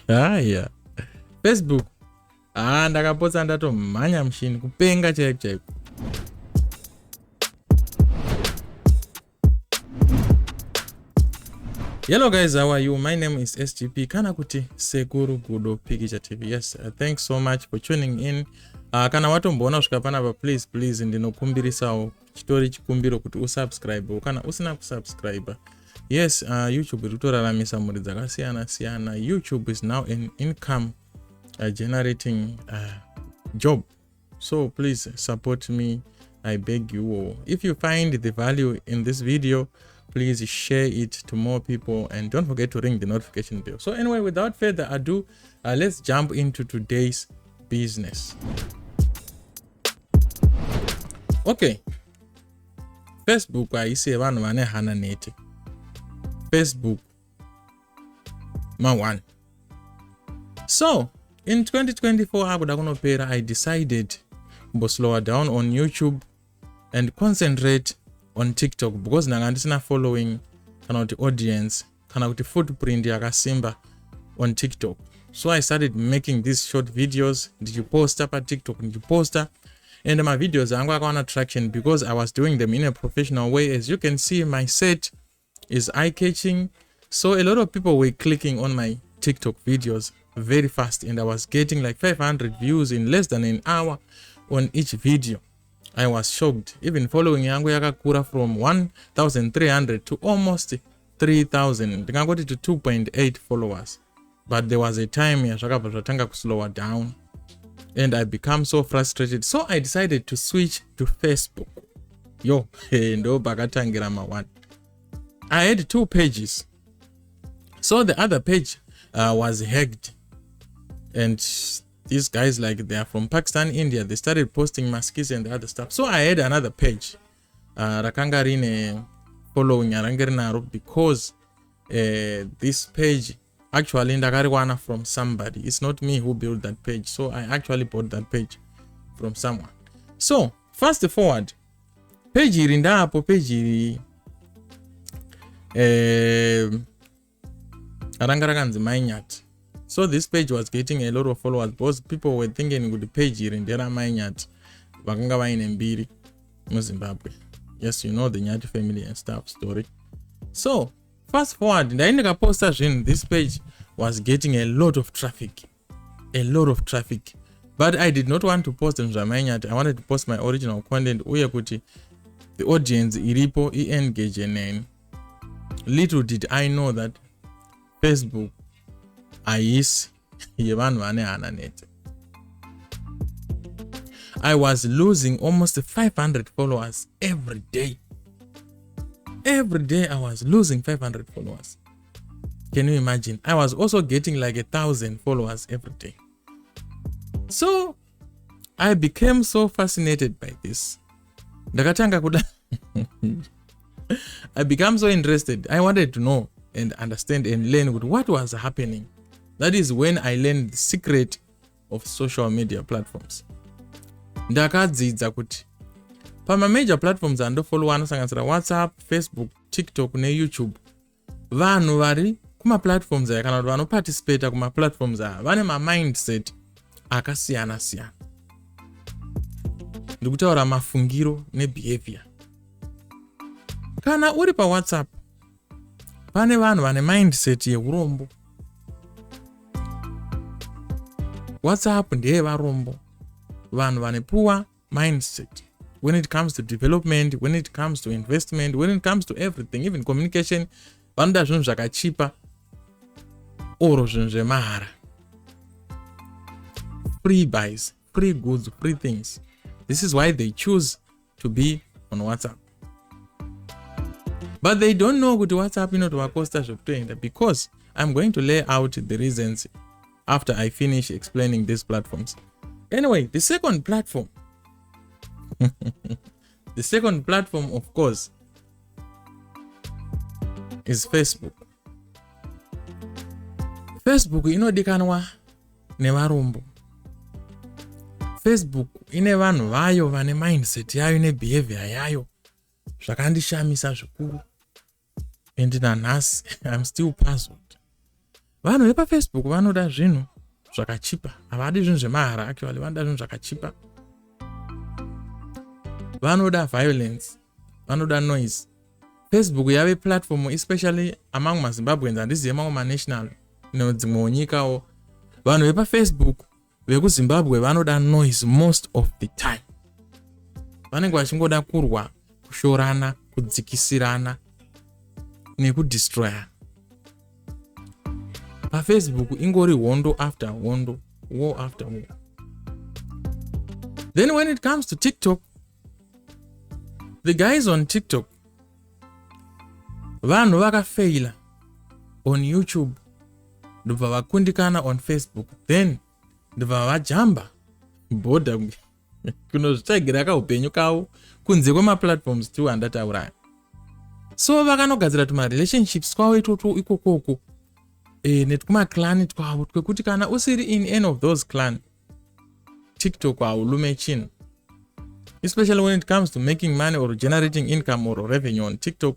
Haya. Facebook. Ndakapotsa ndatomhanya mushini kupenga chaiko. Hello guys, how are you? My name is SGP kana kuti Sekuru Gudo Picture TV. Yes, thanks so much for tuning in. Kana watomboona kusvika panapa, please ndinokumbirisawo chitori chikumbiro kuti usubscribe kana usina kusubscribe. Yes, YouTube iri kutoraramisa mhuri dzakasiyana siyana. YouTube is now an income generating job. So please support me, I beg you all. If you find the value in this video, please share it to more people and don't forget to ring the notification bell. So anyway, without further ado, let's jump into today's business. Okay, Facebook aise vanhu vane hana neti. Facebook ma one. So in 2024 akuda kunopera, I decided to slow down on YouTube and concentrate on TikTok because nanga ndisina following kana kuti audience kana kuti footprint yakasimba on TikTok. So I started making these short videos, ndichiposta pa TikTok, ndichiposta, and my videos angu akawana traction because I was doing them in a professional way. As you can see, my set is eye-catching, so a lot of people were clicking on my TikTok videos very fast, and I was getting like 500 views in less than an hour on each video. I was shocked. Even following yangu yakakura from 1,300 to almost 3,000. Ndingangoti to 2.8 followers. But there was a time yasvakabva zvatanga kuslowa down and I became so frustrated. So I decided to switch to Facebook. Yo, ndo pakatangira ma one. I had 2 pages. So the other page was hacked. And these guys, like, they are from Pakistan, India, they started posting maskis and other stuff. So I had another page. Rakanga rine following arangarinaro because this page actually ndakariwana from somebody. It's not me who built that page. So I actually bought that page from someone. So fast forward, page irinda apo page iri arangarakanzi mainyat. So this page was getting a lot of followers because people were thinking with the page here in Dera Mainyat, Vakanga vaine mbiri, Yemuzimbabwe. Yes, you know the Nyati family and stuff story. So fast forward, the poster in this page was getting a lot of traffic. But I did not want to post in Mainyat. I wanted to post my original content. Uyakuti, the audience iripo engage name. Little did I know that Facebook I was losing almost 500 followers every day. Every day I was losing 500 followers. Can you imagine? I was also getting like 1,000 followers every day. So I became so fascinated by this. I became so interested. I wanted to know and understand and learn what was happening. That is when I learned the secret of social media platforms. Ndakadzidza kuti pama major platforms andofollow anosanganisira WhatsApp, Facebook, TikTok ne YouTube. Vanhu vari kuma platforms aya kana kuti vanoparticipate kuma platforms aya vane ma mindset akasiyana siyana. Ndikutaura mafungiro ne behavior. Kana uri pa WhatsApp, pane vanhu vane mindset yeurombo. WhatsApp ndeye varombo. Vanhu vane poor mindset when it comes to development, when it comes to investment, when it comes to everything, even communication. Vanoda zvinhu zvakachipa oro zvinhu zvemahara. Free buys, free goods, free things. This is why they choose to be on WhatsApp. But they don't know kuti WhatsApp inotovakosta zvekutoenda, because I'm going to lay out the reasons after I finish explaining these platforms. Anyway, the second platform, of course, is Facebook. Facebook inodikanwa nevarombo. Facebook ine vanhu vayo vane mindset yayo ne behavior yayo zvakandishamisa zvikuru. And nanhasi I'm still puzzled. vanhu vepafacebook vanoda zvinhu zvakachipa, havadi zvinhu zvemahara actually, vanoda zvinhu zvakachipa, vanoda violence, vanoda noise. Facebook yave platform especially among maZimbabweans, handizive mamwe manational nedzimwewo nyikawo. Vanhu vepafacebook vekuzimbabwe vanoda noise most of the time. Vanenge vachingoda kurwa, kushorana, kudzikisirana nekudestroyana. PaFacebook ingori hondo after hondo, war after war. Then when it comes to TikTok, the guys on TikTok, vanhu vakafaila on YouTube, ndobva vakundikana on Facebook, then ndobva vajamba bhodha kunozvitsvagira kaupenyu kavo kunze kwemaplatforms 2 andatauraya. So vakanogadzira tumarelationships kwavo ikokoko netkumaclan twavo twekuti kana usiri in any of those clan, TikTok haulume chinhu. Especially when it comes to making money or generating income or revenue on TikTok,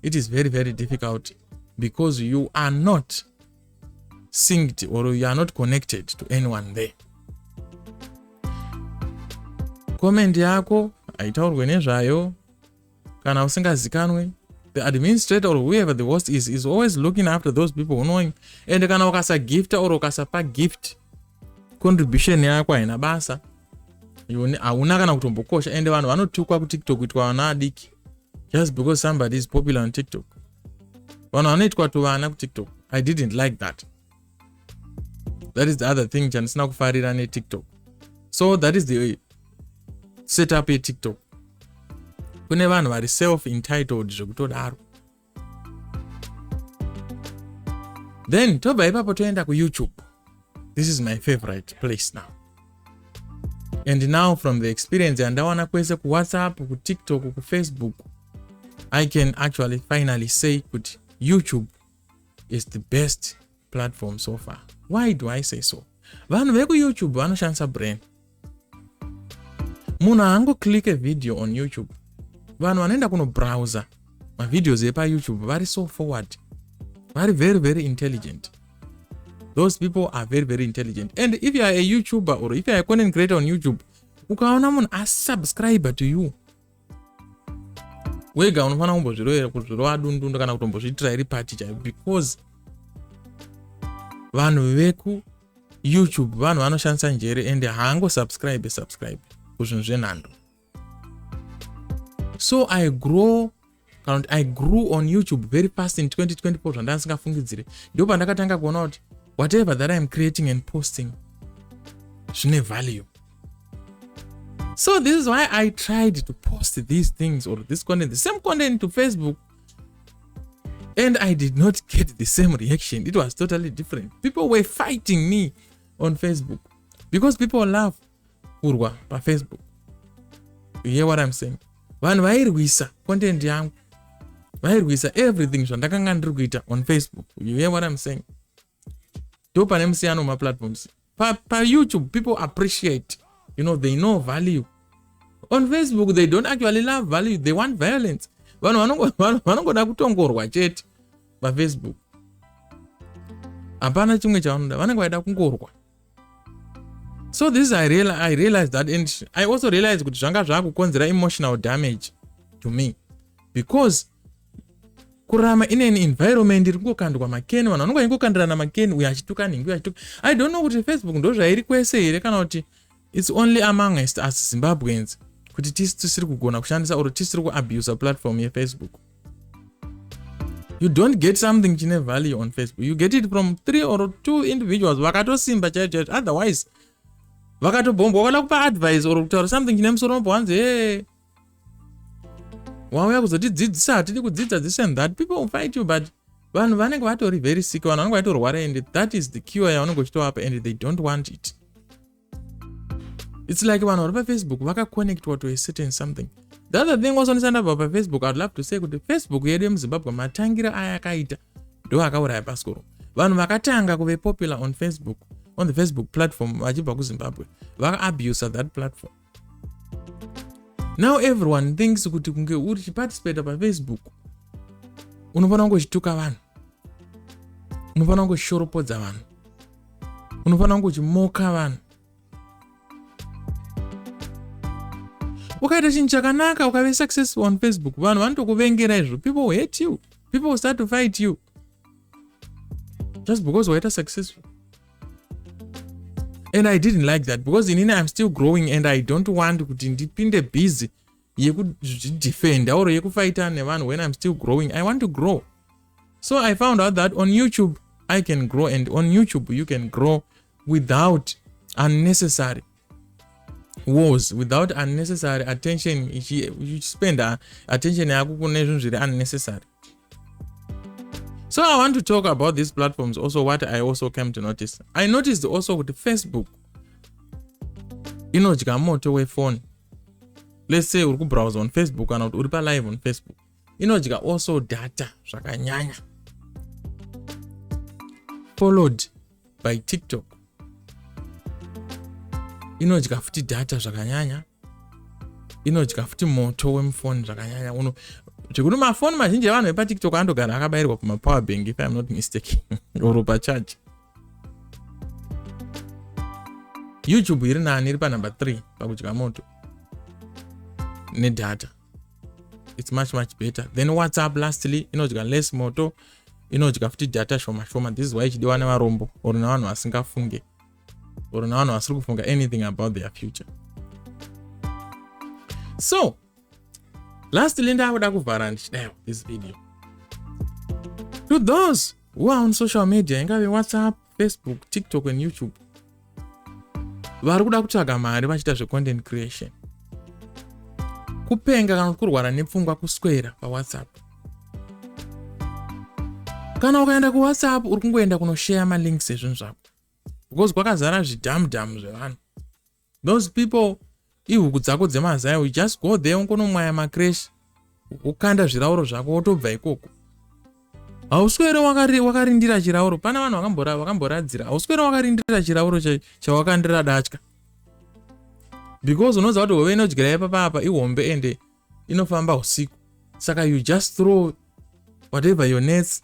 it is very, very difficult because you are not synced or you are not connected to anyone there. Comment yako haitaurwe nezvayo kana usingazikanwe. The administrator or whoever the host is always looking after those people knowing. And kana ukasa gift or ukasapa gift, contribution yako haina basa, hauna kana kutombokosha. And vanhu vanotukwa kuTikTok kuitwa vana adiki just because somebody is popular on TikTok. Vanhu vanoitwa tuvana kuTikTok. I didn't like that. That is the other thing chandisina kufarira neTikTok. So that is the setup yeTikTok. Kune vanhu vari self-entitled zvekutodaro. Then tobva ipapo toenda kuYouTube. This is my favorite place now. And now from the experience yandawana kwese kuWhatsApp, kuTikTok, kuFacebook, I can actually finally say that YouTube is the best platform so far. Why do I say so? Vanhu vekuYouTube vanoshandisa brain. Munhu haango click a video on YouTube. Vanhu vanoenda kuno browser mavideos epa YouTube vari so forward, vari very, very intelligent. Those people are very, very intelligent. And if you are a YouTuber or if you are a content creator on YouTube, ukaona munhu asubscribe to you, wega unofana kumbozvirova dundu kana kutombozviitira iri pati chaiyo, because vanhu veku YouTube vanhu vanoshandisa njere and haango subscribe kuzvinhu zvenhando. So I grew on YouTube very fast in 2024 zvandasingafungidzire. Ndo pandakatanga kuona kuti whatever that I am creating and posting zvine value. So this is why I tried to post these things or this content, the same content to Facebook, and I did not get the same reaction. It was totally different. People were fighting me on Facebook because people love kurwa pa Facebook. You hear what I'm saying? Vanhu vairwisa content yangu, vairwisa everything zvandakanga ndiri kuita on Facebook. You hear what I'm saying? Ndo pane musiyano maplatforms. Pa YouTube people appreciate, they know value. On Facebook they don't actually love value, they want violence. Vanhu vanongoda kutongorwa chete pa Facebook. Hapana chimwe chavanoda, vanenge vaida kungorwa. So this I realized that, and I also realized kuti zvanga zvakukonzera emotional damage to me, because kurama in an environment iri kungokandwa makeni, vanhu vanonga ingokandirana makeni, uyu achituka ningi, uyu achituka. I don't know kuti Facebook ndo zvairi kwese here kana kuti it's only among us Zimbabweans kuti tisiri kugona kushandisa or tisiri kuabuse platform ye Facebook. You don't get something chine value on Facebook. You get it from 3 or 2 individuals vakatosimba chaicho. Otherwise vakatobhomba wakada kupa advice or kutaura something chine musoro mubvanzi, hey, wauya kuzotidzidzisa, hatidi kudzidza this and that. People will fight you, but vanhu vanenge vatori very sick, vanhu vanenge vatorwara, and that is the cure yavanenge uchitoapa, and they don't want it. It's like vanhu vari paFacebook vakaconnectwa to a certain something. The other thing also ndisandabva paFacebook, I'd love to say kuti Facebook yedu yemuZimbabwe matangira aya akaita ndo akauraya paskoro. Vanhu vakatanga kuve popular on Facebook, on the Facebook platform vachibva kuZimbabwe, vaka-abuse that platform. Now everyone thinks kuti kunge uri chiparticipate paFacebook unofana kungochituka vanhu. Unofana kungoshoropodza vanhu. Unofana kungochimoka vanhu. Ukaita chinhu chakanaka ukave successful on Facebook, vanhu vanotokuvengera izvo. People will hate you. People will start to fight you. Just because waita successful. And I didn't like that because inini I'm still growing and I don't want kuti ndipinde busy yekudefend or yekufighta nevanhu when I'm still growing. I want to grow. So I found out that on YouTube I can grow, and on YouTube you can grow without unnecessary wars, without unnecessary attention. You spend attention yako kune zvinhu zviri unnecessary. So I want to talk about these platforms also, what I also came to notice. I noticed also with Facebook inodya moto wefone. Let's say uri kubrowse on Facebook kana kuti uri pa live on Facebook, inodya also data zvakanyanya, followed by TikTok. Inodya futi data zvakanyanya, inodya futi moto wemphone zvakanyanya. Zvekuti mafoni mazhinji evanhu vepaTikTok andogara akabayirwa kumapower bank, if I'm not mistaken, or pacharge. YouTube iri nani, iri pa number 3 pakudya moto nedata. It's much better. Then WhatsApp lastly inodya less moto, inodya futi data shoma. This is why ichidiwa nevarombo or nevanhu vasingafunge or nevanhu vasiri kufunga anything about their future. So lastly, ndakuda kuvhara ndichidayo this video. To those who are on social media, ingave WhatsApp, Facebook, TikTok and YouTube, vari kuda kutsvaga mari vachiita zvecontent creation, kupenga kana kurwara nepfungwa kuswera paWhatsApp. Kana ukaenda kuWhatsApp uri kungoenda kunoshare malinks ezvinhu zvako, because kwakazara zvidhamu zvevanhu. Those people, ihuku dzako dzemazaya, you just go there ungonomwaya macrash, ukanda zvirauro zvako wotobva ikoko. Hauswere wakarindira chirauro. Pana vanhu vakamboradzira. Hauswere wakarindira chirauro chawakandira datya. Because unoziva kuti hove inodyira ipapa ihombe ende inofamba usiku. Saka you just throw whatever your nets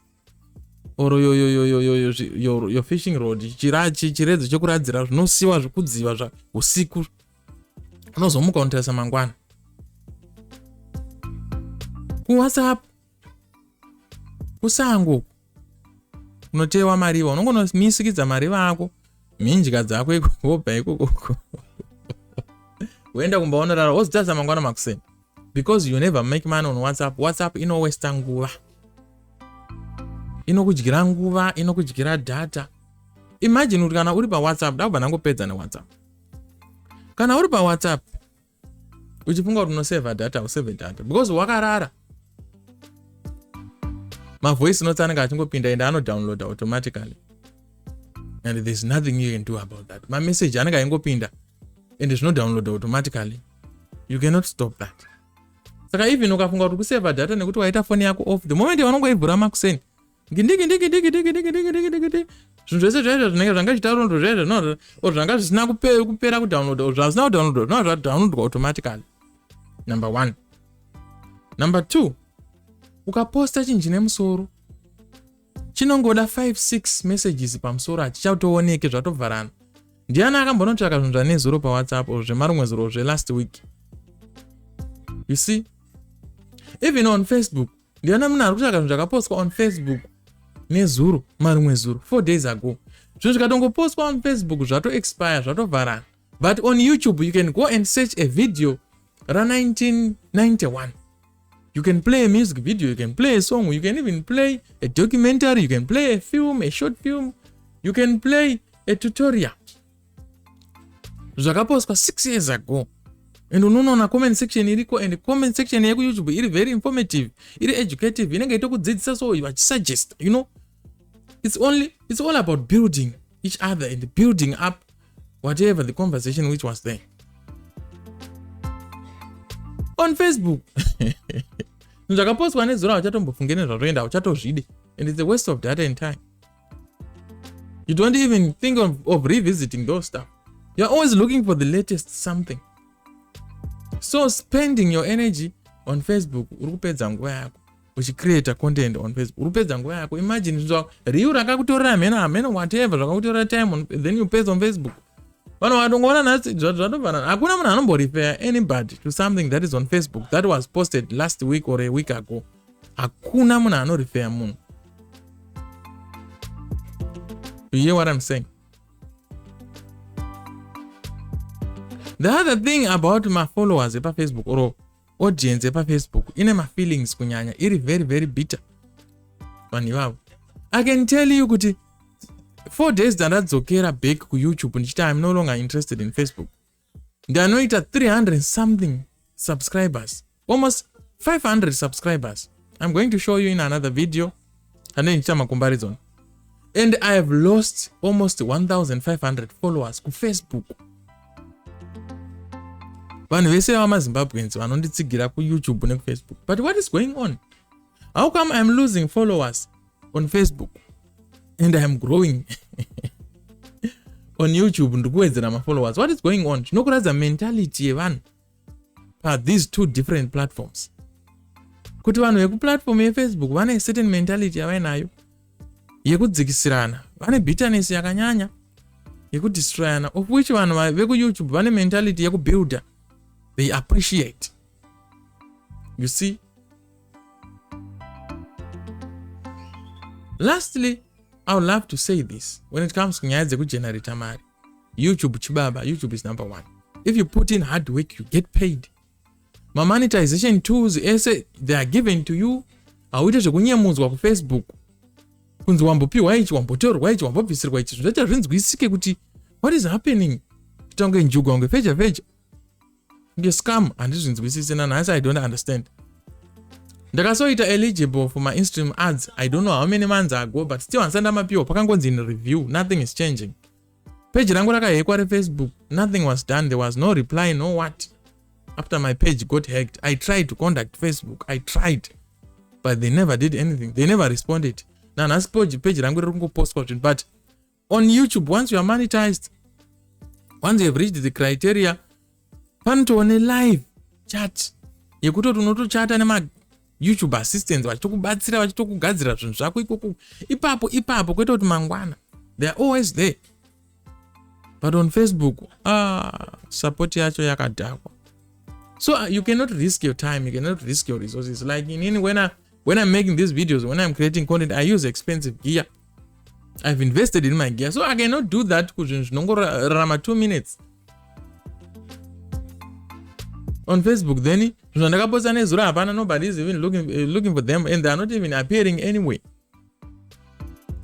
or your fishing rod, chiredzo chokuradzira zvinosiwa zvikudziva usiku. Unozomuka unotarisa mangwana. kuWhatsApp kusango unotewa mariva, unongonimisikidza mariva ako, minjika dzako ikobva ikoko. Uenda kumbaonorara wozitaza mangwana makuseni. Because you never make money on WhatsApp. WhatsApp inowesta nguva, inokudyira nguva, inokudyira data. Imagine kuti kana uri paWhatsApp, ndakubva ndangopedza neWhatsApp. Kana uri paWhatsApp uchifunga kuti unoseva data, useve data because wakarara. Mavoice notes anenge achingopinda ende anodownload automatically, and there's nothing you can do about that. My message anenge ingopinda and there's no download automatically. You cannot stop that. Saka even ukafunga kuti kuseva data nekuti waita phone yako off, the moment yaunongoivhura makuseni zvinhu zvese zvaizvo zvinenge zvangachitaurwa zvaizvo no or zvanga zvisina kupera kudownload or zvasina kudownload no zvadownloadwa automatically. Number 1. Number 2, ukaposta chinhu chine musoro chinongoda 5-6 messages pamusoro hachichatooneke zvatovharana. Ndiani akambonotsvaka zvinhu zvanezuro paWhatsApp or zvemarumwe zuro zvelast week? You see, even on Facebook, ndiana munhu ari kutsvaka zvinhu zvakapostwa on Facebook nezuro marumwe zuro 4 days ago. Zvinhu zvikatongopostwa on Facebook zvato expire, zvatovharana. But on YouTube you can go and search a video ra 1991. You can play a music video, you can play a song, you can even play a documentary, you can play a film, a short film, you can play a tutorial. Zvakapostwa 6 years ago. And unoona comment section iriko, and comment section yeku YouTube iri very informative, iri educative, inenge itokudzidzisa so you suggest, you know. It's all about building each other and building up whatever the conversation which was there. On Facebook, zvakapostwa nezuro hauchatombofunge nezvatoenda, hauchatozvide, and it's a waste of data and time. You don't even think of revisiting those stuff. You're always looking for the latest something. So spending your energy on Facebook urikupedza nguva yako. uchicreate content on Facebook. Urupedza nguva yako. Imagine riu rakakutorera mhena whatever rakakutorera time then you paste on Facebook. Vanhu vatongoona nhasi zvatofanana. Hakuna munhu anomborefer anybody to something that is on Facebook that was posted last week or a week ago. Hakuna munhu anorefer munhu. You hear what I'm saying? The other thing about my followers on Facebook or audience on Facebook, ine my feelings kunyanya iri very very bitter. I can tell you kuti 4 days ndadzokera back ku YouTube ndichiti I'm no longer interested in Facebook. Ndanoita 300 something subscribers, almost 500 subscribers. I'm going to show you in another video and then chama comparison. And I have lost almost 1,500 followers ku Facebook. Vanhu vese vamaZimbabweans vanonditsigira ku YouTube neku Facebook. But what is going on? How come I'm losing followers on Facebook and I'm growing on YouTube ndikuwedzera ma followers? What is going on? Chinokuradza mentality yevanhu pa these two different platforms. Kuti vanhu veku platform ye Facebook vane certain mentality yavainayo yekudzikisirana, vane bitterness yakanyanya yekudestroyana, of which vanhu veku YouTube vane mentality yekubuilder. They appreciate. You see? Lastly, I would love to say this. When it comes to nyaya dzekugenerate mari, YouTube chibaba, YouTube is number 1. If you put in hard work, you get paid. My monetization tools, they are given to you. Hauite zvekunyemudzwa ku Facebook. Kunzi wambopiwa ichi, wambotorwa ichi, wambobvisirwa ichi. Zvaita zvinzwisike kuti what is happening? Kutonge njugu wange fecha. Scam and this is I don't understand. Ndakasoita eligible for my Instagram ads. I don't know how many months ago, but still ansanda mapiwo pakangonzi in review. Nothing is changing. Page rangu rakahekwa re Facebook. Nothing was done. There was no reply, no what. After my page got hacked, I tried to contact Facebook. I tried, but they never did anything. They never responded. Now nas page rangu rungu post question. But on YouTube, once you are monetized, once you have reached the criteria, panotone live chat yekutoti unotochata nema YouTube assistants vachitokubatsira vachitokugadzira zvinhu zvako ikoko ipapo kwete kuti mangwana, they are always there. But on Facebook support yacho yakadhakwa. So you cannot risk your time, you cannot risk your resources. Like when I'm making these videos, when I'm creating content, I use expensive gear. I've invested in my gear, so I cannot do that kuzvinhu zvinongorarama 2 minutes on Facebook. Then ndakaposta nezuro hapana, nobody is even looking for them, and they are not even appearing anyway.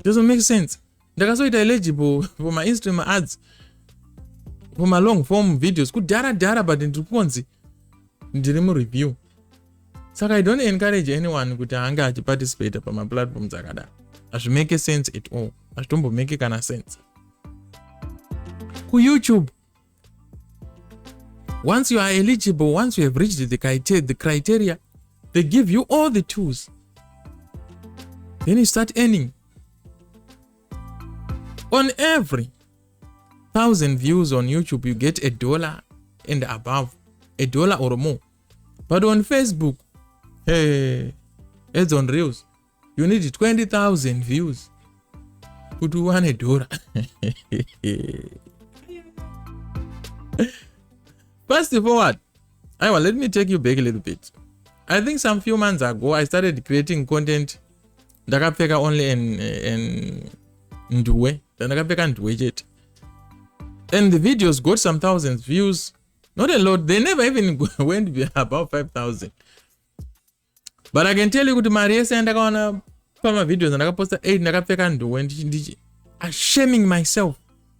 Doesn't make sense. Ndakasoita eligible for my Instagram ads, for my long form videos kudhara, but ndirikunzi ndiri mu review. Saka I don't encourage anyone kuti anga achiparticipate pa ma platforms akadaro. Azvimake sense at all. Azvitombomake kana sense. Ku YouTube, once you are eligible, once you have reached the criteria, they give you all the tools. Then you start earning. On every 1,000 views on YouTube, you get $1 and above, $1 or more. But on Facebook, hey, it's on Reels. You need 20,000 views to do $1. Fast forward. Let me take you back a little bit. I think some few months ago, I started creating content. Ndakapfeka only in Nduwe. Ndakapfeka Nduwe jet. And the videos got some thousands views. Not a lot. They never even went above 5,000. But I can tell you, Mari ndakaona pama videos ndakaposta 8 ndakapfeka Nduwe ndichi. I'm shaming myself.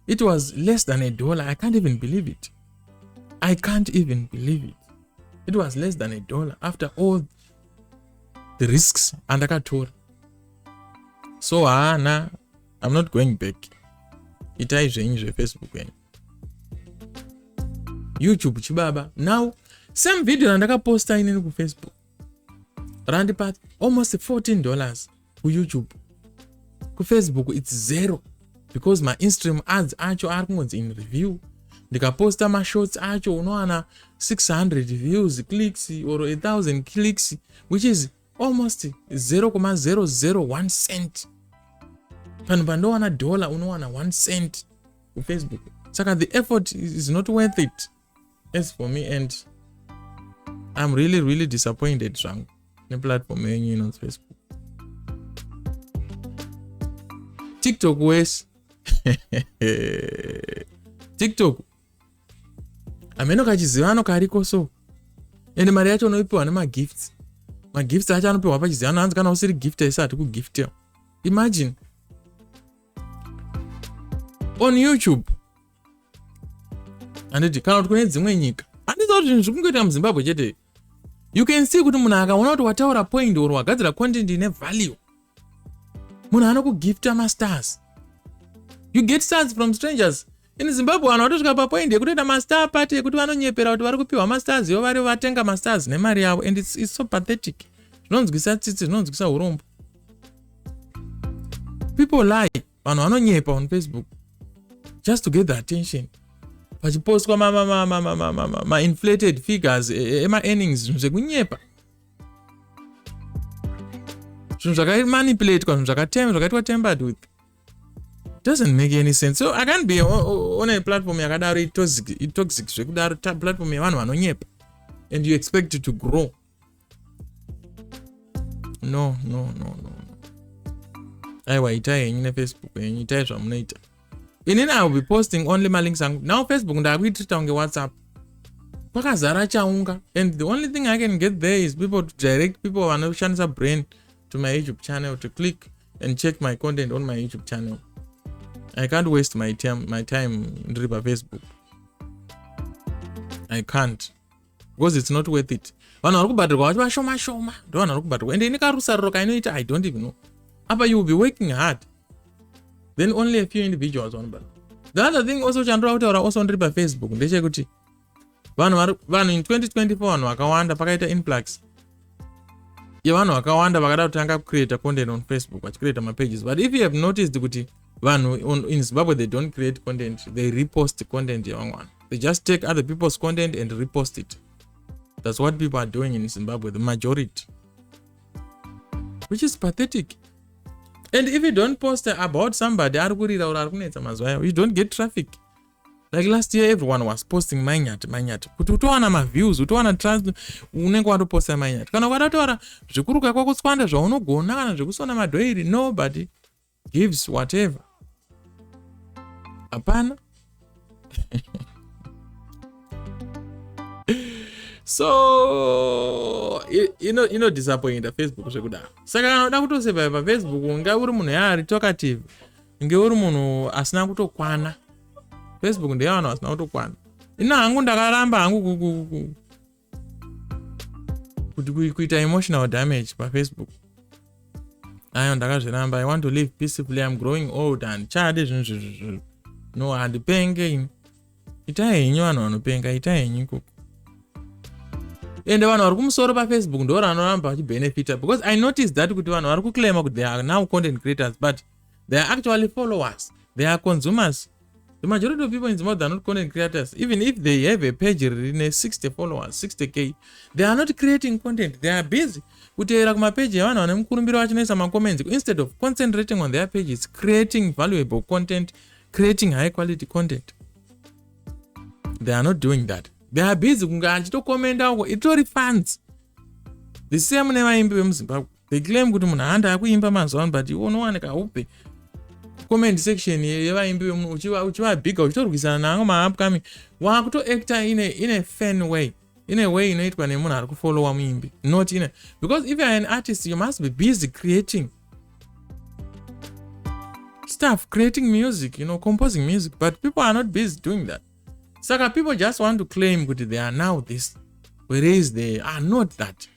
It was less than $1. I can't even believe it. I can't even believe it. It was less than $1 after all the risks andakatora. So I'm not going back. Itai zvenyu Facebook and YouTube chibaba. Now same video ndakaposta inini ku Facebook. Randi part almost $14 ku YouTube. Ku Facebook it's zero because my Instagram ads acho are in review. Ndikaposta ma shorts acho unowana 600 views, clicks or 1,000 clicks, which is almost 0.001 cent. Pano pandowana dollar unowana 1 cent ku Facebook. Saka the effort is not worth it as for me, and I'm really disappointed zvangu neplatform yenyu ino Facebook. TikTok wes TikTok ameno kachizivano kariko so, ende mari yacho unoipiwa nemagifts. Magifts acho anopiwa pachizivano hanzi kana usiri gift isati kugiftiwa. Imagine on YouTube anditi kana kuti kune dzimwe nyika handisa kuti zvinhu zvikungoita muZimbabwe chete. You can see kuti munhu akaona kuti wataura point or wagadzira content ine value, munhu anokugifta masters. You get stars from strangers. In Zimbabwe vanhu vatosvika papoint yekutoita mastar party yekuti vanonyepera kuti vari kupiwa masters ivo vari vatenga masters nemari yavo, and it's so pathetic. Zvinonzwisa tsitsi, zvinonzwisa urombo. People lie, vanhu vanonyepa on Facebook just to get the attention. Pachipostwa ma inflated figures ema earnings, zvinhu zvekunyepa, zvinhu zvakamanipulate kwa, zvinhu zvakaitwa tempered with. Doesn't make any sense. So I can't be on a platform yakadaro toxic zvekudaro platform yavanhu vanonyepa and you expect it to grow. No. Aiwa, itai yenyu neFacebook yenyu, itai zvamunoita. Inini I will be posting only malinks angu. Now Facebook ndakuitita unge WhatsApp. Pakazara chaunga, and the only thing I can get there is people to direct people vanoshandisa brain to my YouTube channel to click and check my content on my YouTube channel. I can't waste my time ndiri paFacebook. I can't, because it's not worth it. Vanhu vari kubhadharwa vachi vashoma ndo vanhu vari kubhadharwa, and inikarusaruro kainoita I don't even know. Apa you will be working hard, then only a few individuals vanobhadharwa. The other thing also chandora kutaura also ndiri paFacebook ndechekuti vanhu in 2024 vanhu vakawanda, pakaita influx yevanhu vakawanda vakada kutanga kucreate content on Facebook, vachicreate mapages. But if you have noticed kuti vanhu in Zimbabwe they don't create content, they repost content yavamwe. They just take other people's content and repost it. That's what people are doing in Zimbabwe, the majority, which is pathetic. And if you don't post about somebody you don't get traffic. Like last year everyone was posting manyati kuti utowana ma views, utowana trust, unenge watoposta manyati. Kana ukatatora zvikuruka kwako tswanda zvaunogona kana zvekusona madhoiri, nobody gives whatever. Apana. So you know disappointed Facebook zvekudaro. Saka kana uda kutosepa pa Facebook unga uri munhu yari talkative, unge uri munhu asina kutokwana. Facebook ndiye vanhu asina kutokwana. Ina hangu ndakaramba hangu kuti kuita emotional damage pa Facebook. Ayo ndakazviramba. I want to live peacefully. I'm growing old and chade zvinhu. No, handipenge. Itai henyu vanhu vanopenga, itai henyu kuku. Ende vanhu vari kumusoro paFacebook ndo vanoramba vachibenefita, because I noticed that kuti vanhu vari kuclaima kuti they are now content creators, but they are actually followers. They are consumers. The majority of people in Zimbabwe are not content creators. Even if they have a page in 60 followers, 60k, they are not creating content. They are busy kuteera kumapage yavanhu vane mukurumbiro vachinoisa macomments instead of concentrating on their pages, creating valuable content, creating high quality content. They are not doing that. They are busy kunga achitokomenda uko itori fans. The same nevaimbi vemuZimbabwe. They claim kuti munhu handa akuimba mazuva, but unowanika upe comment section yevaimbi vemunhu uchivabhiga uchitorwisana nango maupcoming. Wakutoacta in a fan way. In a way inoitwa nemunhu ari kufollowa muimbi. Not in a, because if you are an artist you must be busy creating stuff, creating music, composing music, but people are not busy doing that. Saka people just want to claim that they are now this, whereas they are not that.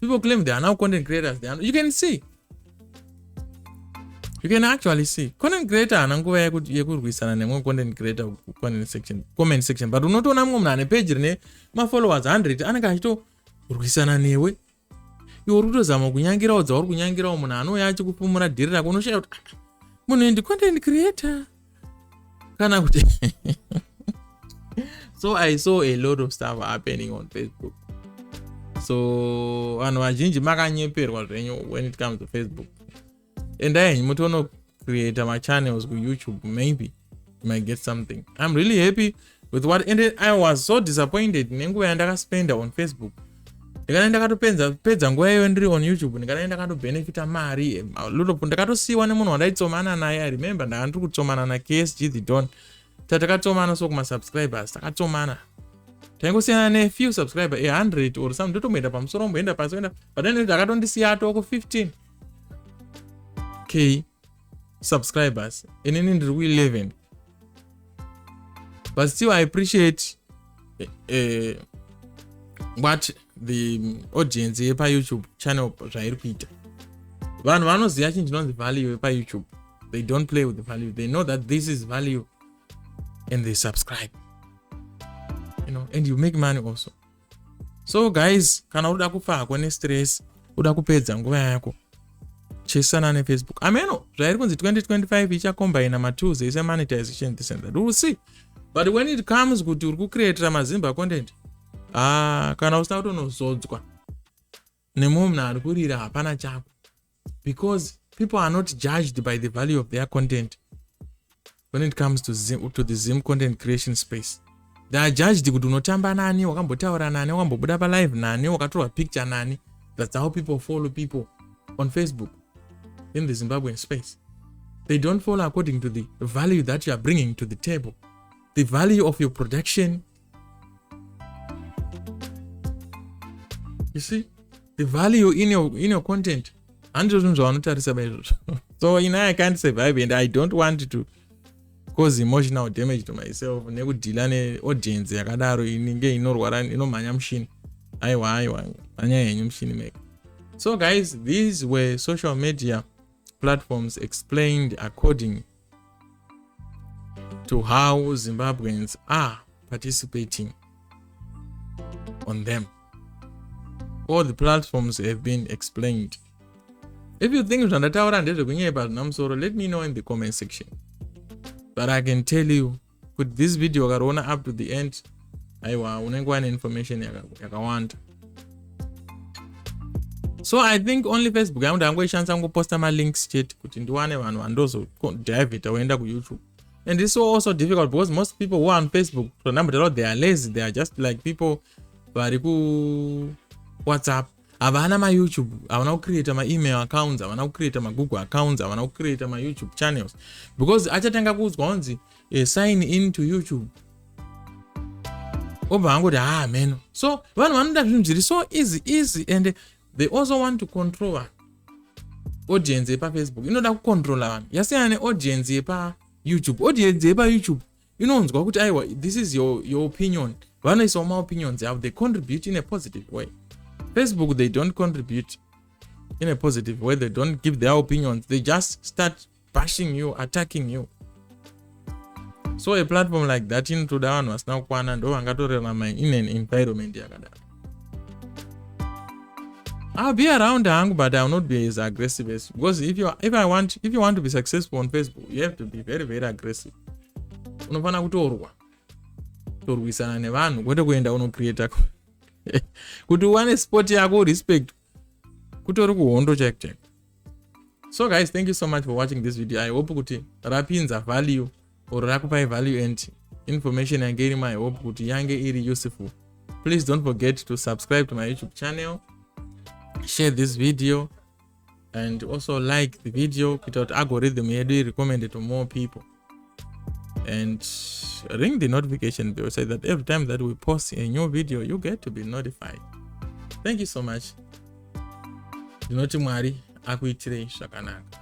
People claim they are now content creators. You can see. You can actually see. Content creator ananguva yekurwisana nemwe content creator comment section. But unotoona mumwe munhu ane page rine followers 100 anenge achitorwisana newe. Iwe uri kutozama kunyangirawo dzauri kunyangirawo, munhu anouya achikupumura dhiri rako unoshaya kuti munhu ndi content creator kana kuti So I saw a lot of stuff happening on Facebook. So vanhu vazhinji makanyeperwa zvenyu when it comes to Facebook. And then mutono create my channels with YouTube, maybe you might get something. I'm really happy with what ended. I was so disappointed nenguva yandakaspenda on Facebook. Ndikaenda ndakatopedza nguva iyoyo ndiri on YouTube, ndikaenda ndakatobenefita mari lutopo, ndakatosiyiwa nemunhu wandaitsomana naye. I remember ndakandiri kutsomana naKSG the Don. Tatakatsomana so kumasubscribers, takatsomana taingosiyana nefew subscriber 100 or something. Ndotomboenda pamusoro mboenda pasi kuenda, but then ndakatondisiya atoko 15k subscribers inini ndiri ku11. But still I appreciate what the audience yepa YouTube channel zvairi kuita. Vanhu vanoziva chinhu chinonzi value yepa YouTube. They don't play with the value. They know that this is value and they subscribe, you know, and you make money also. So guys, kana uda kufakwa ne stress, uda kupedza nguva yako, chesana ne Facebook. Ameno zvairi kunzi 2025 icha combine ma tools ese monetization this and that. We'll see. But when it comes kuti uri kucreate mazimba content, kana usina kutonozodzwa nemumwe munhu ari kurira hapana chako, because people are not judged by the value of their content. When it comes to the Zim content creation space, they are judged kuti unotamba nani, wakambotaura nani, wakambobuda pa live nani, wakatorwa picture nani. That's how people follow people on Facebook in the Zimbabwean space. They don't follow according to the value that you are bringing to the table, the value of your production. You see, the value in your content. And so I can't survive, and I don't want to cause emotional damage to myself. Nekudila ne audience yakadaro inenge inorwara inomhanya mushini. Aiwa mhanya yenyu mushini make. So guys, these were social media platforms explained according to how Zimbabweans are participating on them. All the platforms have been explained. If you think let me know in the comment section. But I can tell you, with this video up to the end, unengwa information yakawanda. So I think only Facebook. I'm going to post my links chat kuti ndiwane vanhu vandozo dive it awenda ku YouTube. And this is also difficult because most people who are on Facebook, they are lazy. They are just like people vari ku WhatsApp. Havana ma YouTube, havana create my email accounts, havana create my Google accounts, havana create my YouTube channels. Because achatanga kuzwa onzi sign in to YouTube. Oba angoti man. So vanhu vanoda zvinhu zviri so easy, and they also want to control audience yepa Facebook. Inoda kucontrola vanhu. Yasiyana ne audience yepa YouTube. Audience yepa YouTube inonzwa kuti aiwa, this is your opinion. Vanoisa my opinions yavo. They contribute in a positive way. Facebook, they don't contribute in a positive way. They don't give their opinions. They just start bashing you, attacking you. So a platform like that into the one was now in an environment. I'll be around hang, but I'll not be as aggressive as, because if you want to be successful on Facebook, you have to be very, very aggressive. Unofana kutorwa. Torwisana ne vanhu kwete kuenda uno-create kuti uwane spot yako respect kutori kuhondo check. So guys, thank you so much for watching this video. I hope kuti rapinza value or rakupai value and information yange irimo. I hope kuti yange iri useful. Please don't forget to subscribe to my YouTube channel, share this video, and also like the video kuita algorithm yedu recommend it to more people, and ring the notification bell so that every time that we post a new video you get to be notified. Thank you so much. Ndinoti Mwari akuitirei zvakanaka.